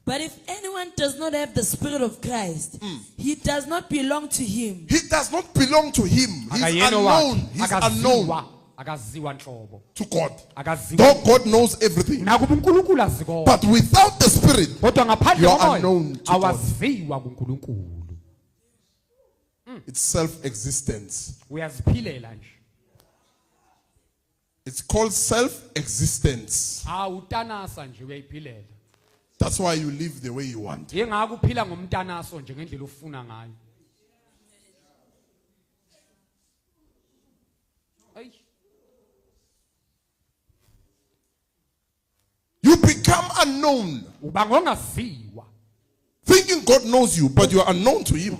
But if anyone does not have the Spirit of Christ, he does not belong to him. He does not belong to him. He's unknown. He's unknown to God. Though God knows everything. But without the Spirit, you are unknown to God. It's self-existence. It's called self-existence. That's why you live the way you want. You become unknown. Thinking God knows you, but you are unknown to Him.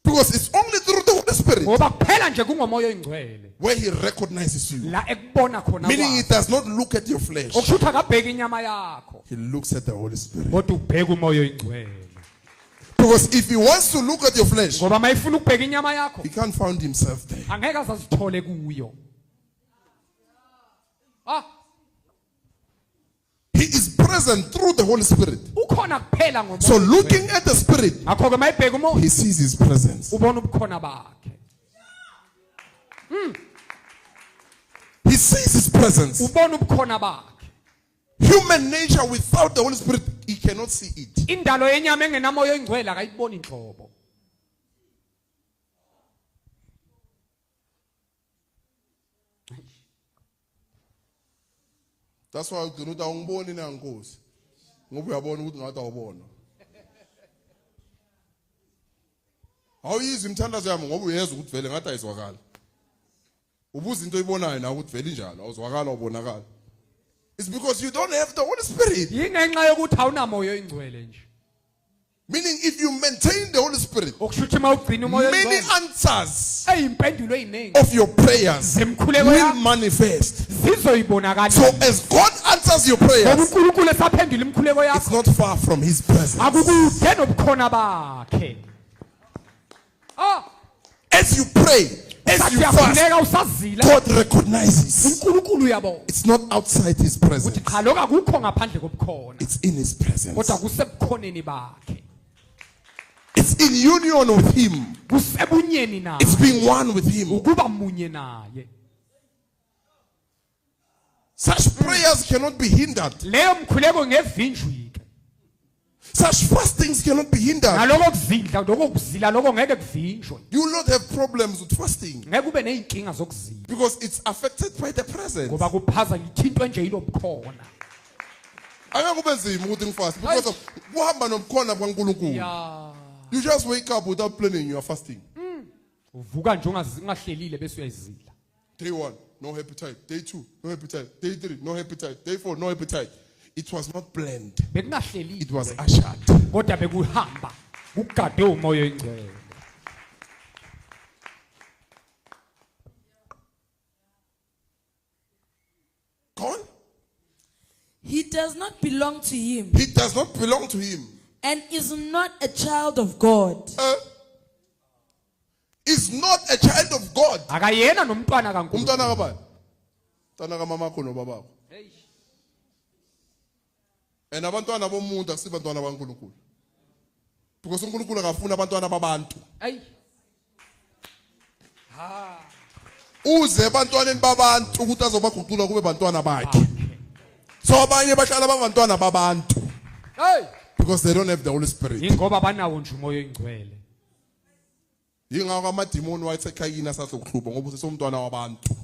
Because it's only through the Holy Spirit where He recognizes you. Meaning He does not look at your flesh. He looks at the Holy Spirit. Because if He wants to look at your flesh, He can't find Himself there. He is present through the Holy Spirit. So looking at the Spirit, he sees His presence. He sees His presence. Human nature without the Holy Spirit, he cannot see it. That's why ugcina ukuthi awungiboni na Nkosi. Ngoba uyabona ukuthi ngathi awubona. Awuyizwa imthandazo yami ngoba uyezwa ukuthi vele ngathi ayizwakala. Ubuza into oyibonayo na ukuthi vele injalo awuzwakala ubonakala. It's because you don't have the Holy Spirit. Yingenxa yokuthi awunamoya oyingcwele nje. Meaning if you maintain the Holy Spirit, many answers of your prayers will manifest. So as God answers your prayers, it's not far from His presence. As you pray, as you fast, God recognizes. It's not outside His presence. It's in His presence. It's in union with Him. It's being one with Him. Such prayers cannot be hindered. Such fastings cannot be hindered. You will not have problems with fasting because it's affected by the presence. You just wake up without planning, you are fasting. Day 1, no appetite. Day 2, no appetite. Day 3, no appetite. Day 4, no appetite. It was not planned. It was ushered. Go on. He does not belong to Him. He does not belong to Him. And is not a child of God. Is not a child of God. Umntwana kabani? Umntwana kamamakho nobabakho. And abantwana bomuntu akusibantwana baNkulunkulu. Because uNkulunkulu akafuna abantwana babantu. Uze abantwaneni babantu ukuthi azobaguqula kube bantwana bakhe. So abanye bahlala babantwana babantu. Because they don't have the Holy Spirit. Yingakho amadimoni wayesekhayini asazokuhlupa ngoba usesomntwana wabantu.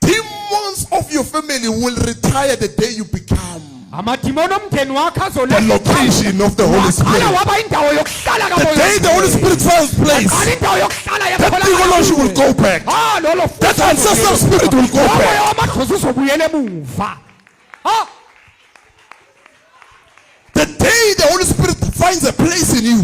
Demons of your family will retire the day you become the location of the Holy Spirit. The day the Holy Spirit finds place, that theology will go back. That ancestral spirit will go back. The day the Holy Spirit finds a place in you,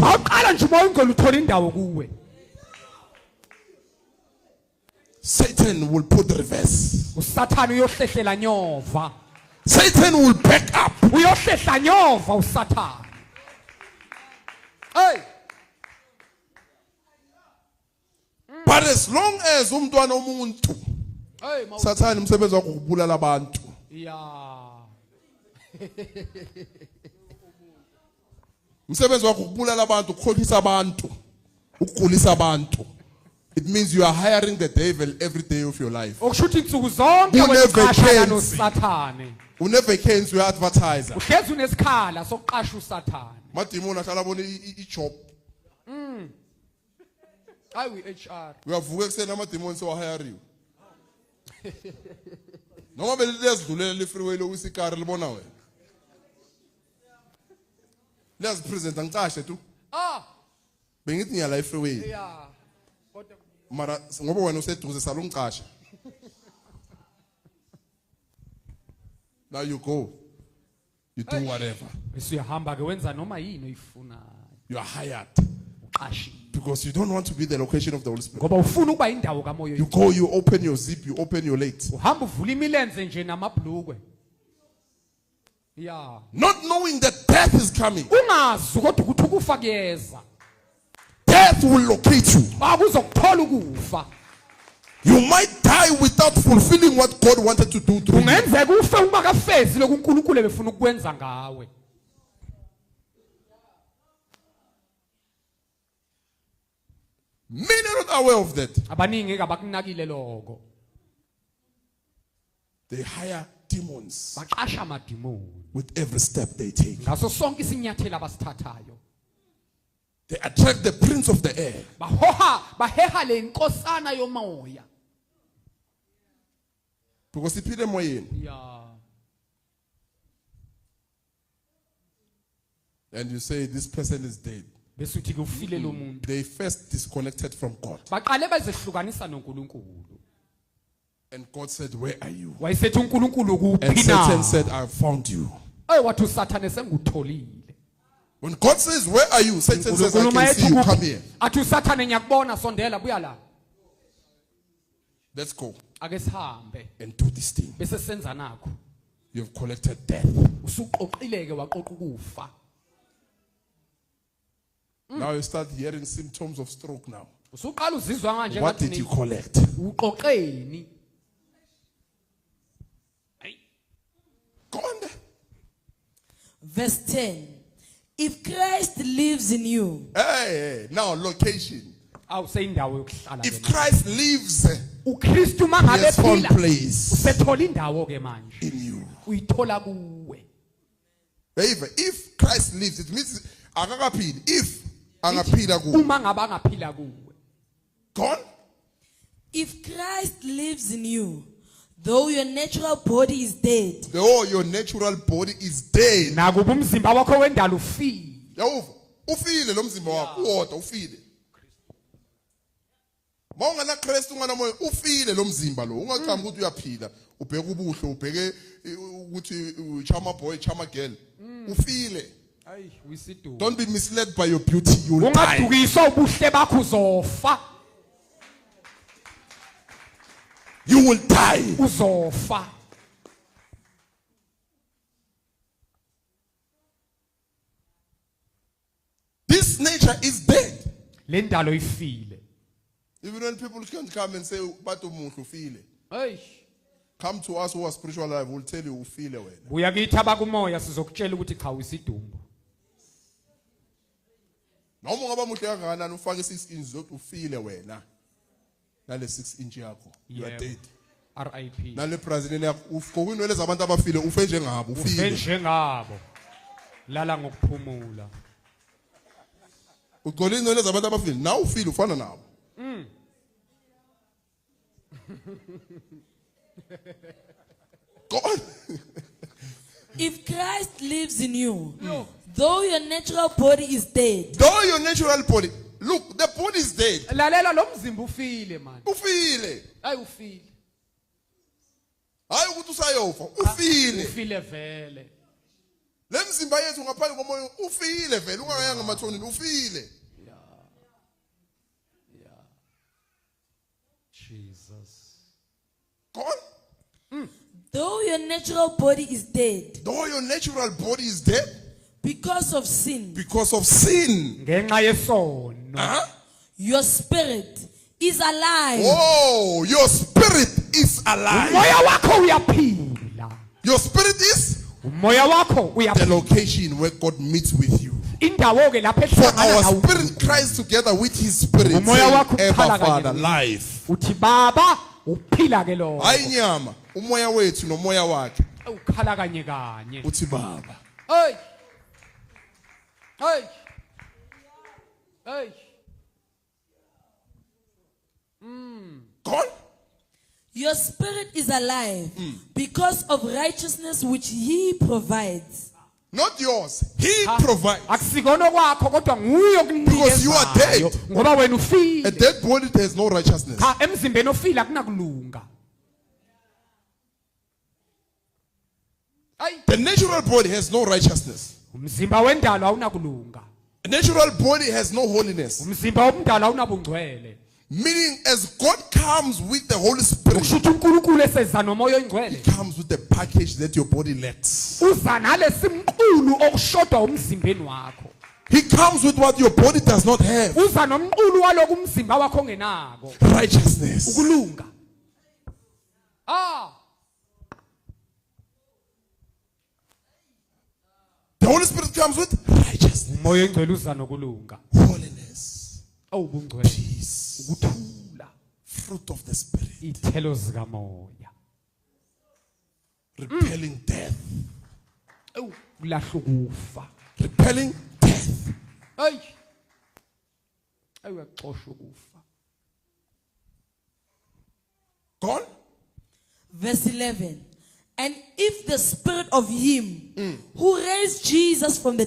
Satan will put reverse. Satan will back up. But as long as umntwana omuntu Hey, Sathane umsebenzi wakho ukubulala abantu. yeah. Umsebenzi wakho ukubulala abantu, ukukhohlisa abantu, ukuqulisa abantu. It means you are hiring the devil every day of your life. Okushuthi insuku zonke Kune wexashana vacancy. noSathane. Une vacancy we advertiser. Uhlezi unesikhala sokuqasha uSathane. Madimoni ahlala bona i-job. Hayi uHR. Uyavuka ekseni amadimoni sewahayariwe. Noma beliyazidlulela le freeway lokusikari libona wena. Liyazipresenta ngicashe tu. Ah, Bengithi ngiyala i-freeway. yeah. Kodwa Mara ngoba wena useduze salungicasha. Now you go. You do whatever. bese uyahamba ke wenza noma yini oyifunayo. You are hired. Uqashiwe. Because you don't want to be the location of the Holy Spirit. Ngoba ufuna ukuba indawo kamoya. You go, you open your zip, you open your legs. Uhamba uvula imilenze nje namabhlukwe. Yeah. Not knowing that death is coming. Ungazi kodwa ukuthi ukufa kuyeza. Death will locate you. Akuzokuthola ukufa. You might die without fulfilling what God wanted to do through you. Ungenzeka ufe uma kafezi lokhu uNkulunkulu ebefuna ukwenza ngawe. Many are not aware of that. Abaningi abakunakile lokho. They hire demons Baqasha amadimoni. with every step they take. Ngaso sonke isinyathelo abasithathayo. They attract the prince of the air. Baheha le nkosana yomoya. Because iphile emoyeni. Yeah. And you say this person is dead. Bese uthi ke ufile lo muntu. They first disconnected from God. Baqale bezehlukanisa noNkulunkulu. And God said, where are you? Wayesethi uNkulunkulu kuphi And na? Satan said, I have found you. Wathi uSathane sengutholile. When God says, where are you? Satan says, I can see you, come here. Athi uSathane ngiyakubona sondela buya la. Let's go Ake sihambe. and do this thing. Bese senza nakho. You have collected death. Usuqoqileke waqoqa ukufa. Now you start hearing symptoms of stroke now. Usuqala uzizwa kanje What did ngathi you collect? uqoqeni. Go on there. Verse 10. If Christ lives in you, Hey, now location. Awuseyindawo yokuhlala If ke. Christ lives, uKristu he mangabe has found phila. place Usethola indawo ke manje. in you. Uyithola kuwe. Baby, if Christ lives, it means akakaphili. If angaphila kuwe. Uma ngaba ngaphila kuwe. Go on. if Christ lives in you, though your natural body is dead, Though your natural body is dead. Nakuba umzimba wakho wendalo ufile. Yawuva, ufile lo mzimba wakho uwodwa ufile. Mawungena Christ ungana moya ufile lo mzimba lo. Ungacamba ukuthi uyaphila, ubheke ubuhle, ubheke ukuthi chama boy, chama girl. Ufile. Hayi, uyisidu. Don't be misled by your beauty, you will die. Ungadukiswa ubuhle bakho uzofa. You will die. Uzofa. This nature is dead. Le ndalo ifile. Even when people can come and say, "But umuhle ufile." Hey. Come to us who are spiritual alive, we'll tell you ufile wena. Buya kithi abakumoya sizokutshela ukuthi cha uyisidumbu. Noma ungaba muhle kangakanani ufake 6 inch zokuthi ufile wena. Nale 6 inch yakho. You are Yebo. dead. RIP. Nale Brazilian yakho ufike inwele zabantu abafile ufe njengabo Ufe ufile. njengabo. Lala ngokuphumula. Ugcole inwele zabantu abafile now ufile ufana nabo. Go on. if Christ lives in you, though your natural body is dead, Though your natural body, look, the body is dead. Lalela lo mzimba ufile man. Ufile. Hayi ufile. Hayi ukuthi usayofa, ufile. Ufile vele. Lemzimba yethu ngaphandle komoya ufile vele ungayanga emathonini ufile. Jesus. Go on. though your natural body is dead Though your natural body is dead because of sin, because of sin. Ngenxa yesono. Huh? your spirit is alive Oh, your spirit is alive. umoya wakho uyaphila. Your spirit is Umoya wakho the uyaphila. location where God meets with you. Indawo ke lapho For ehlangana our nawe. spirit cries together with his spirit, Umoya saying, wakho Ever ukhala kanye Father, nawe. life. Uthi baba uphila ke lo. Hayi nyama, umoya wethu nomoya wakhe. Ukhala kanye kanye. Uthi baba. Hey. Hey. Hey. God? Your spirit is alive because of righteousness which he provides. Not yours. He provides. Akusikona kwakho kodwa nguye Because you are okunikezayo. dead. Ngoba wena A ufile. dead body has no righteousness. Cha emzimbeni ofile akunakulunga. Ay, The natural body has no righteousness. umzimba wendalo awunakulunga. A natural body has no holiness. Umzimba womdalo awunabungcwele. Meaning, as God comes with the Holy Spirit, Kushuthi uNkulunkulu eseza nomoya He oyingcwele. comes with the package that your body lacks. Uza nalesimqulu okushodwa umzimbeni wakho. He comes with what your body does not have. Uza nomqulu waloko umzimba wakho ongenako. Righteousness. Ukulunga. Ah. The Holy Spirit comes with righteousness, Umoya oyingcwele uza nokulunga. holiness, Awubungcwele. peace, Ukuthula. fruit of the Spirit, Ithelo zikamoya. repelling death, Kulahla ukufa. repelling death. Hey. Ayaxosha ukufa. God? Verse 11. And if the spirit of him who raised Jesus from the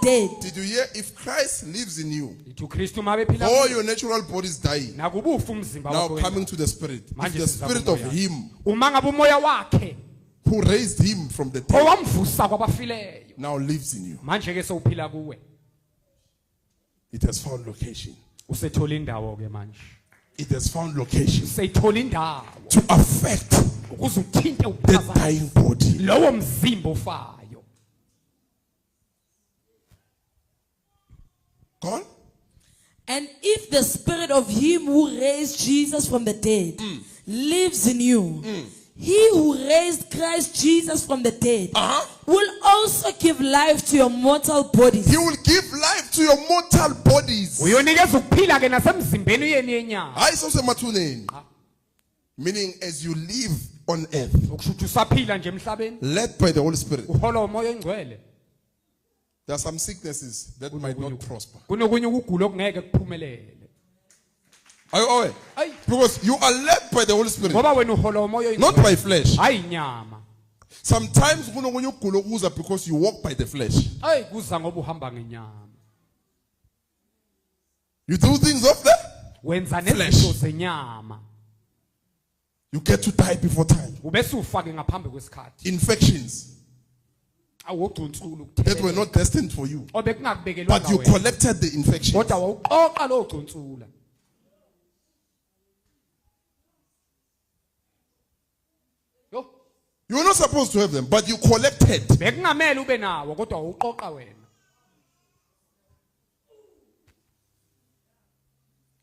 dead Did you hear? If Christ lives in you, Ithi uKristu mabe phila. all your natural body is dying. Nakubufa umzimba Now wakho. coming to the Spirit. If Manje the siza Spirit of kumoya. Him Uma ngabe umoya wakhe who raised Him from the dead owamvusa kwabafileyo. now lives in you, Manje ke sewuphila kuwe. it has found location. Usethola indawo ke manje. It has found location Useyithola indawo to affect ukuze uthinte the uphazama dying body. lowo mzimba ofayo. God? and if the spirit of him who raised Jesus from the dead lives in you, he who raised Christ Jesus from the dead will also give life to your mortal bodies. He will give life to your mortal bodies. Uyonikeza ukuphila ke nasemzimbeni yeni yenyama. Hayi sosemathuneni. Meaning, as you live on earth, Ukushuthi usaphila nje emhlabeni led by the Holy Spirit, uhola umoya oyingcwele. there are some sicknesses that might not prosper. Kunokunye ukugula okungeke kuphumelele. Are you aware? Ayi. Because you are led by the Holy Spirit, Ngoba wena uhola umoya not oyingcwele. by flesh. Hayi inyama. Sometimes kunokunye ukugula okuza because you walk by the flesh. Hayi kuza ngoba uhamba ngenyama. You do things of the, Wenza Flesh. nezinto zenyama. you get to die before time. Ubese ufake ngaphambi kwesikhathi. Infections Awugcunsulu that were ukuthelela. not destined for you, Obekungakubekelwa but you wena. collected the infection. Kodwa wawuqoqa lo gcunsula. Yo, You were not supposed to have them, but you collected. bekungamele ube nawo kodwa wawuqoqa wena.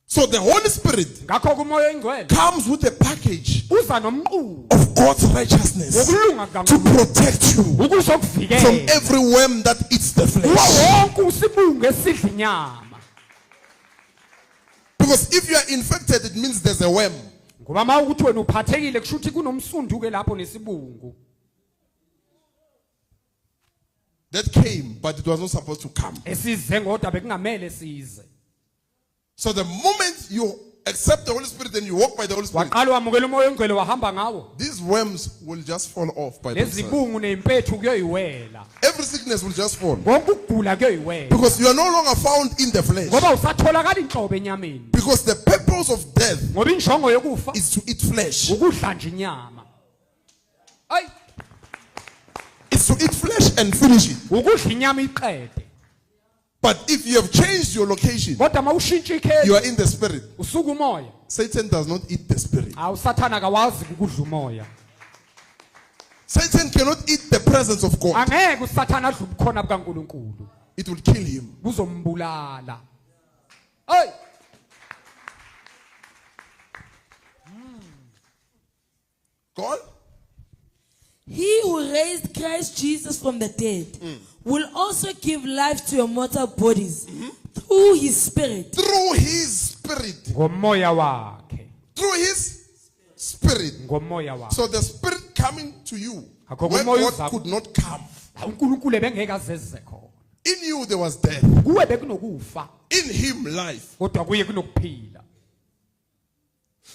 So the Holy Spirit Ngakho kumoya oyingcwele comes with a package uza nomqulu of God's righteousness wokulunga to kaNkulunkulu protect you ukuze from ukuvikela every worm that eats the kuwo flesh. wonke usibungu esidla inyama. Because if you are infected, it means there's a worm. Ngoba mawukuthi wena uphathekile kushuthi kunomsundu ke lapho nesibungu. That came, but it was not supposed to come. Esize ngodwa bekungamele size. So the moment you accept the Holy Spirit and you walk by the Holy Spirit, Waqala wamukela umoya oyingcwele wahamba ngawo. these worms will just fall off by themselves. Lezibungu neimpethu kuyoyiwela. Every sickness will just fall. Konke ukugula kuyoyiwela. Because you are no longer found in the flesh. Ngoba usatholakala inhlobo enyameni. Because the purpose of death Ngoba injongo yokufa is to eat flesh. ukudla nje inyama. Ay, It's to eat flesh and finish it. ukudla inyama iqede. But if you have changed your location, Kodwa mawushintsha you ikhezo are in the spirit. usuka umoya. Satan does not eat the spirit. Awusathana kawazi ukudla umoya. Satan cannot eat the presence of God. Angeke usathana adle ubukhona bukaNkulunkulu. It will kill him. Buzombulala. Hey. raised Christ Jesus from the dead will also give life to your mortal bodies through his spirit. Through his spirit. ngomoya wakhe Through his spirit. ngomoya wakhe So the spirit coming to you Akho where kumoya God uzako. could not come. uNkulunkulu ebengeke azeze khona In you there was death. kuwe bekunokufa In him life. kodwa kuye kunokuphila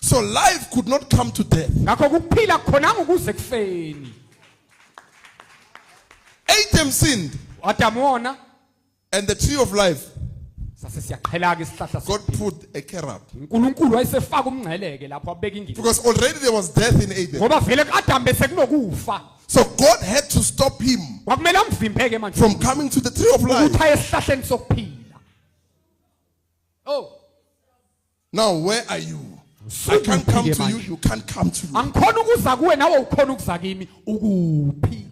So life could not come to death. ngakho ukuphila khona ukuze kufeni Adam sinned Adamu wona and the tree of life, sase siyaqhela ke isihlahla God sokuphila. put a cherub. uNkulunkulu wayesefaka umngceleke lapho abeka ingilo Because already there was death in Adam. ngoba vele kuAdamu bese kunokufa So God had to stop him kwakumele amvimbeke manje from coming to the tree of life. ukuthi aye esihlahleni sokuphila oh Now where are you? I can't come to you, you can't come to me. angikhona ukuza kuwe nawe ukhona ukuza kimi ukuphi